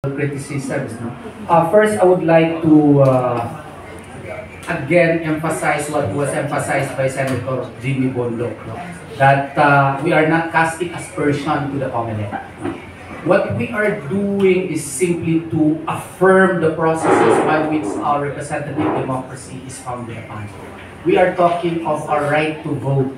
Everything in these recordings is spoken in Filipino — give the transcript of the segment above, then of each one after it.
criticisms. No? First, I would like to again emphasize what was emphasized by Senator Jimmy Bonlo, no? That we are not casting aspersion to the COMELEC. What we are doing is simply to affirm the processes by which our representative democracy is founded upon. We are talking of our right to vote,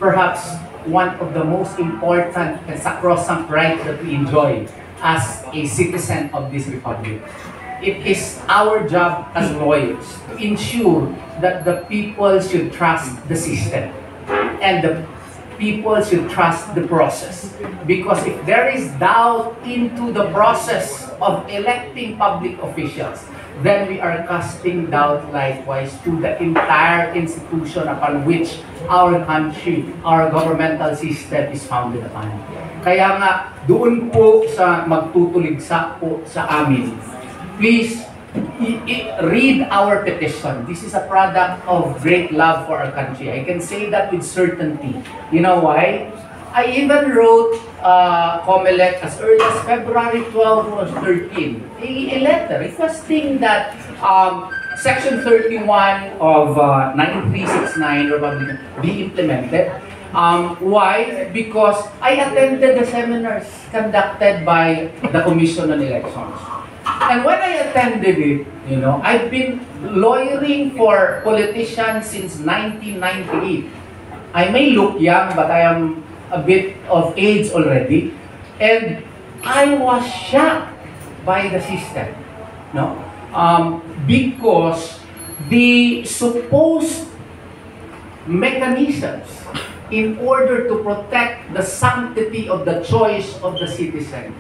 perhaps one of the most important and sacrosanct rights that we enjoy as a citizen of this republic. It is our job as lawyers to ensure that the people should trust the system and the people should trust the process. Because if there is doubt into the process of electing public officials, then we are casting doubt likewise to the entire institution upon which our country, our governmental system is founded upon. Kaya nga, doon po sa magtutuligsa po sa amin, please read our petition. This is a product of great love for our country. I can say that with certainty. You know why? I even wrote COMELEC as early as February 12 or 13, a letter requesting that Section 31 of 9369 Republic be implemented. Why? Because I attended the seminars conducted by the Commission on Elections. And when I attended it, you know, I've been lawyering for politicians since 1998. I may look young, but I am a bit of age already. And I was shocked by the system, no? Because the supposed mechanisms in order to protect the sanctity of the choice of the citizen,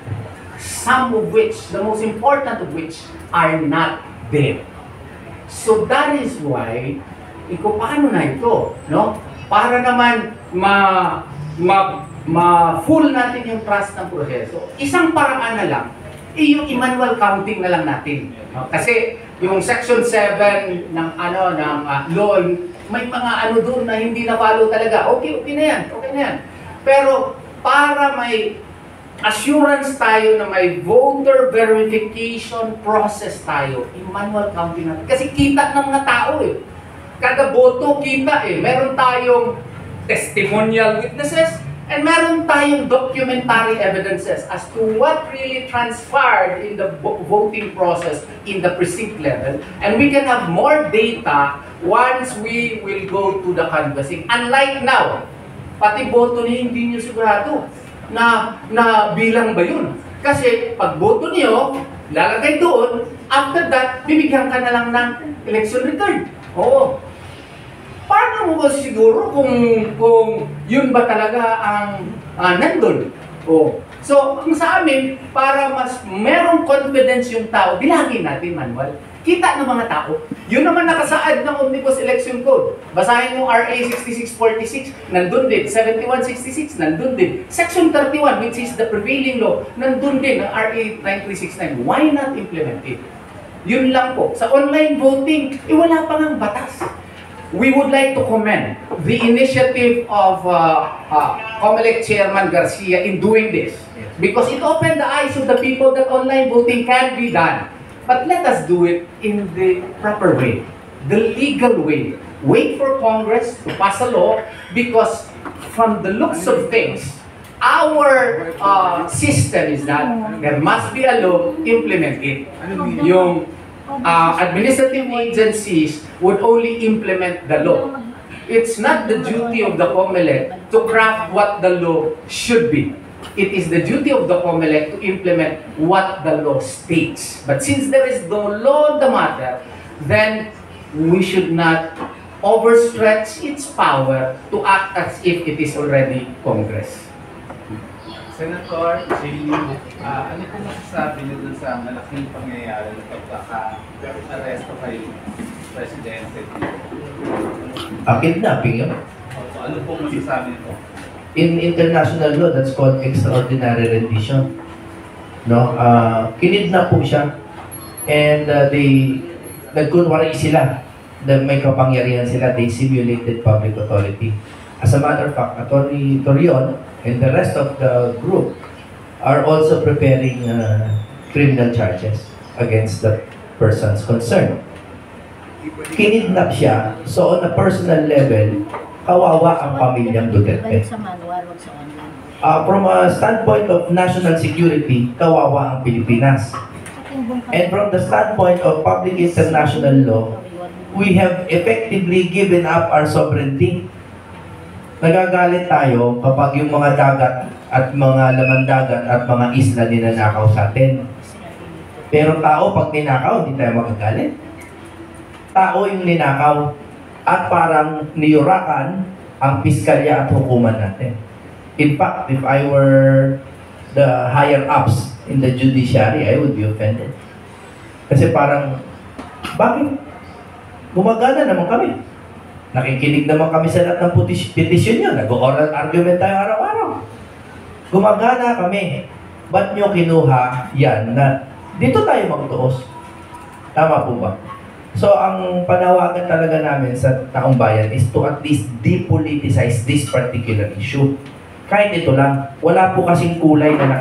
some of which, the most important of which, are not there. So that is why, paano na ito, no? Para naman ma-full natin yung trust ng proseso, isang paraan na lang, yung manual counting na lang natin. No? Kasi yung Section 7 ng law, may mga doon na hindi na-follow talaga. Okay na yan, okay na yan. Pero para may assurance tayo na may voter verification process tayo, yung manual counting natin. Kasi kita ng mga tao eh. Kada boto kita eh. Meron tayong testimonial witnesses and meron tayong documentary evidences as to what really transpired in the voting process in the precinct level. And we can have more data once we will go to the canvassing. Unlike now, pati boto niyo hindi niyo sigurado na bilang ba yun. Kasi pag boto niyo, lalagay doon, after that, bibigyan ka na lang ng election record. Oo. Paano mo ba siguro kung yun ba talaga ang nandun? Oh. So, ang sa amin, para mas merong confidence yung tao, bilangin natin manual. Kita ng mga tao. Yun naman nakasaad ng Omnibus Election Code. Basahin mo RA 6646, nandun din. 7166, nandun din. Section 31, which is the prevailing law, nandun din ng RA 9369. Why not implement it? Yun lang po. Sa online voting, wala pa ng batas. We would like to commend the initiative of COMELEC Chairman Garcia in doing this. Because it opened the eyes of the people that online voting can be done. But let us do it in the proper way, the legal way. Wait for Congress to pass a law because from the looks of things, our system is that there must be a law, implement it. Yung administrative agencies would only implement the law. It's not the duty of the COMELEC to craft what the law should be. It is the duty of the COMELEC to implement what the law states. But since there is no law on the matter, then we should not overstretch its power to act as if it is already Congress. Senator, ano po masasabi niyo dun sa malaking pangyayari ng pagkaka-aresto kay Presidente? Kidnapping yun. Ano po masasabi niyo? In international law, that's called extraordinary rendition. No? Kinidnap po siya and nagkunwari sila na may kapangyarihan sila. They simulated public authority. As a matter of fact, Attorney Torion and the rest of the group are also preparing criminal charges against the persons concerned. Kinidnap siya, so on a personal level, kawawa ang pamilyang Duterte. Balik sa manual, wag sa online. From a standpoint of national security, kawawa ang Pilipinas. And from the standpoint of public international law, we have effectively given up our sovereignty. Nagagalit tayo kapag yung mga dagat at mga laman dagat at mga isla ninanakaw sa atin. Pero tao, pag ninakaw, hindi tayo magagalit. Tao yung ninakaw at parang niyurakan ang piskalya at hukuman natin. In fact, if I were the higher ups in the judiciary, I would be offended. Kasi parang, bakit? Gumagana naman kami. Nakikinig naman kami sa lahat ng petisyon nyo. Nag-oral argument tayo araw-araw. Gumagana kami. Ba't nyo kinuha yan na dito tayo magtuos? Tama po ba? So, ang panawagan talaga namin sa taong bayan is to at least depoliticize this particular issue. Kahit ito lang, wala po kasing kulay na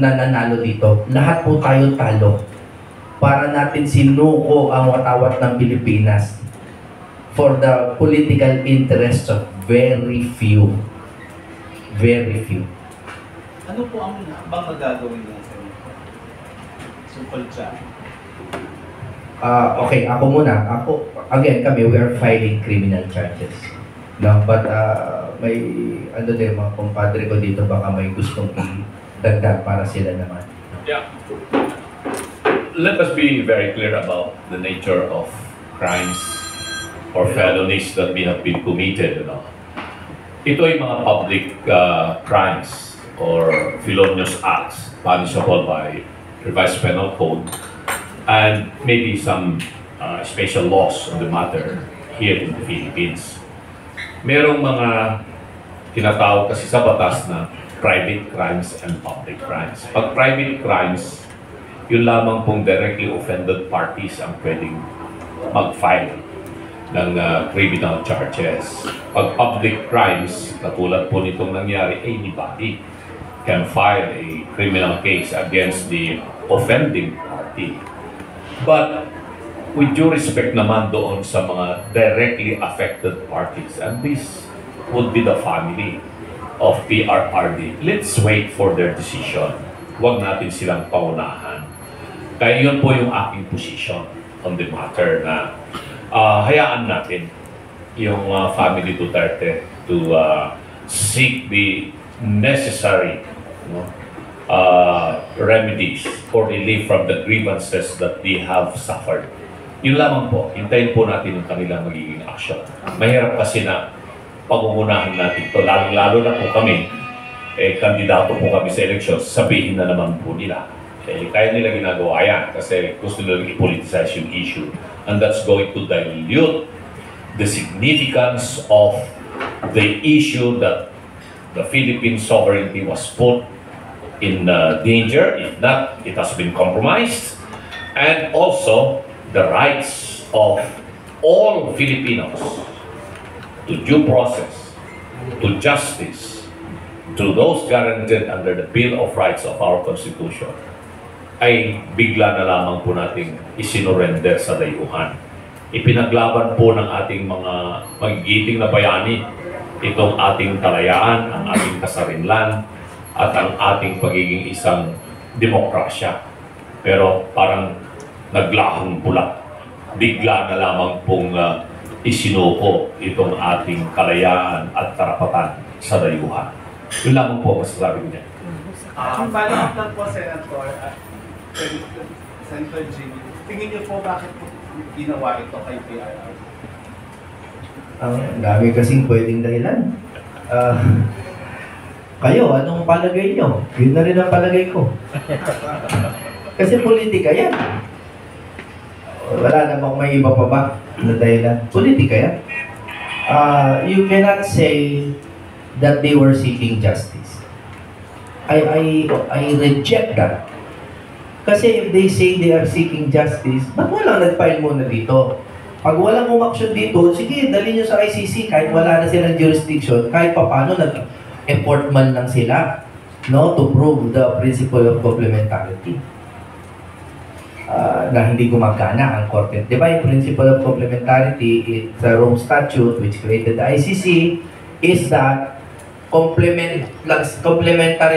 nanalo dito. Lahat po tayo talo. Para natin sinuko ang watawat ng Pilipinas for the political interests of very few. Very few. Ano po ang bang magagawin ng Senator? Sukol siya. Okay, ako muna. Again, we are filing criminal charges. No, but may din mga kumpadre ko dito, baka may gustong i-dagdag para sila naman. Yeah. Let us be very clear about the nature of crimes or felonies that may have been committed. Ito ay mga public crimes or felonious acts punishable by revised penal code and maybe some special laws on the matter here in the Philippines. Merong mga tinatawag kasi sa batas na private crimes and public crimes. Pag private crimes, yun lamang pong directly offended parties ang pwedeng mag-file ng criminal charges. Pag public crimes, katulad po nitong nangyari, anybody can file a criminal case against the offending party. But with due respect naman doon sa mga directly affected parties, and this would be the family of PRRD, let's wait for their decision. Huwag natin silang paunahan. Kaya yun po yung aking position on the matter na hayaan natin yung family Duterte to seek the necessary remedies or relief from the grievances that they have suffered. Yun lamang po, hintayin po natin yung kanilang magiging action. Mahirap kasi na pag-uunahan natin ito, lalo na po kami, kandidato po kami sa elections, sabihin na naman po nila. Kaya nila ginagawa yan kasi gusto nilang i-politicize yung issue. And that's going to dilute the significance of the issue that the Philippine sovereignty was put in danger. If not, it has been compromised. And also, the rights of all Filipinos to due process, to justice, to those guaranteed under the Bill of Rights of our Constitution, ay bigla na lamang po nating isinurrender sa dayuhan. Ipinaglaban po ng ating mga magigiting na bayani itong ating kalayaan, ang ating kasarinlan, at ang ating pagiging isang demokrasya. Pero parang naglahong bulak. Bigla na lamang pong isinuko itong ating kalayaan at karapatan sa dayuhan. Yun lamang po masasabi ko niya. Follow up lang po, Senator. Senator Jimmy, tingin niyo po bakit ginawa ito kay PRRD? Ang dami kasing pwedeng dahilan. Kayo, anong palagay nyo? Yun na rin ang palagay ko. Kasi politika yan. Wala namang may iba pa ba na dahilan. Politika yan. You cannot say that they were seeking justice. I reject that. Kasi if they say they are seeking justice, ba't walang nag-file muna dito? Pag walang umaksyon dito, sige, dali nyo sa ICC kahit wala na silang jurisdiction, kahit papano nag-effort man lang sila. no, to prove the principle of complementarity. Na hindi gumagana ang korte. Di ba yung principle of complementarity, the Rome Statute which created the ICC, is that complementary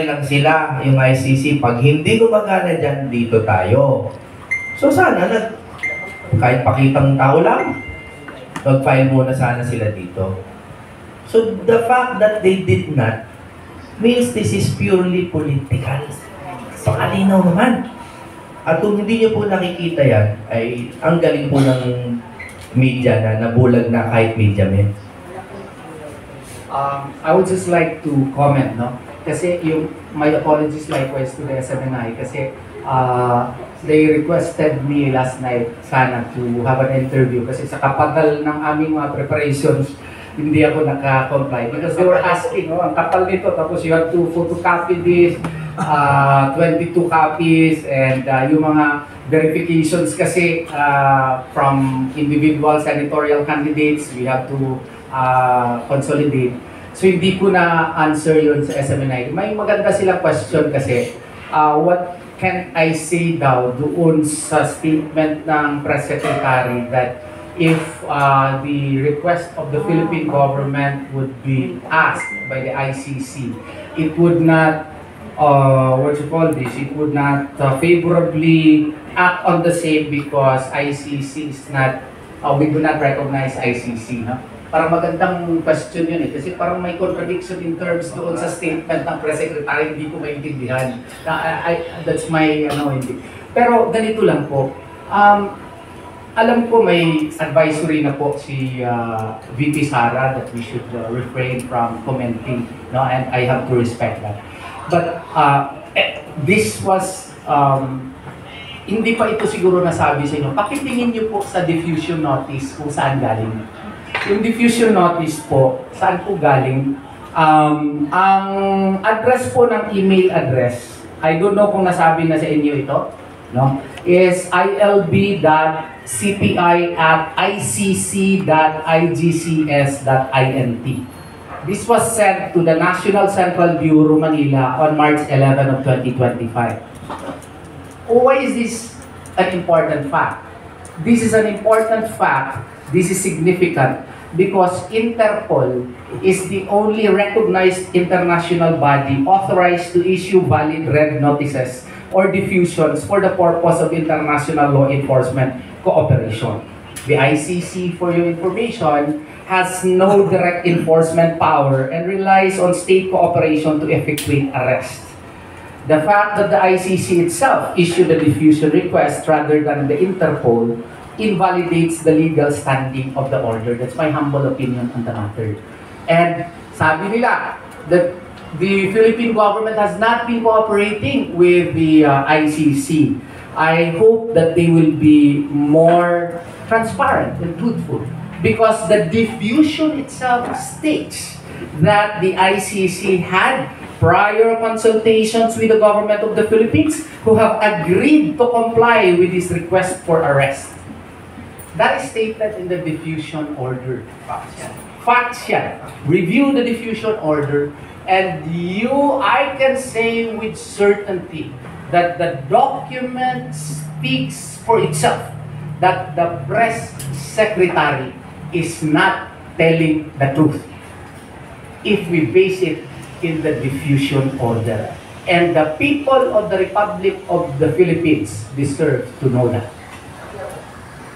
lang sila yung ICC. Pag hindi gumagana dyan, dito tayo. So sana, kahit pakitang tao lang, mag-file muna sana sila dito. So the fact that they did not means this is purely political. Pakalinaw naman. At kung hindi nyo po nakikita yan, ay ang galing po ng media na nabulag na kahit media men. I would just like to comment, no? Kasi my apologies likewise to the SMNI kasi they requested me last night sana to have an interview kasi sa kapagal ng aming mga preparations, hindi ako naka-comply because they were asking, oh, ang kapal nito, tapos you have to photocopy this, 22 copies, and yung mga verifications kasi from individual senatorial candidates, we have to consolidate. So hindi ko na answer yun sa SMNI. May maganda silang question kasi, what can I say daw doon sa statement ng press secretary that if the request of the Philippine government would be asked by the ICC, it would not, it would not favorably act on the same because ICC is not, we do not recognize ICC. No? Parang magandang question yun eh, kasi parang may contradiction in terms doon sa statement ng press secretary, hindi ko maintindihan. That's my, hindi. Pero ganito lang po, alam ko may advisory na po si VP Sara that we should refrain from commenting, no? And I have to respect that. But this was, hindi pa ito siguro nasabi sa inyo. Pakitingin niyo po sa diffusion notice kung saan galing. Yung diffusion notice po, saan po galing? Ang address po ng email address, I don't know kung nasabi na sa inyo ito, no? Is ilb.cpi@icc.igcs.int. This was sent to the National Central Bureau, Manila on March 11 of 2025. Why is this an important fact? This is an important fact, this is significant, because Interpol is the only recognized international body authorized to issue valid red notices or diffusions for the purpose of international law enforcement cooperation. The ICC, for your information, has no direct enforcement power and relies on state cooperation to effectuate arrest. The fact that the ICC itself issued a diffusion request rather than the Interpol invalidates the legal standing of the order. That's my humble opinion on the matter. And sabi nila that the Philippine government has not been cooperating with the ICC. I hope that they will be more transparent and truthful because the diffusion itself states that the ICC had prior consultations with the government of the Philippines who have agreed to comply with this request for arrest. That is stated in the diffusion order. Facts yan. Review the diffusion order and I can say with certainty that the document speaks for itself that the press secretary is not telling the truth if we base it in the diffusion order. And the people of the Republic of the Philippines deserve to know that.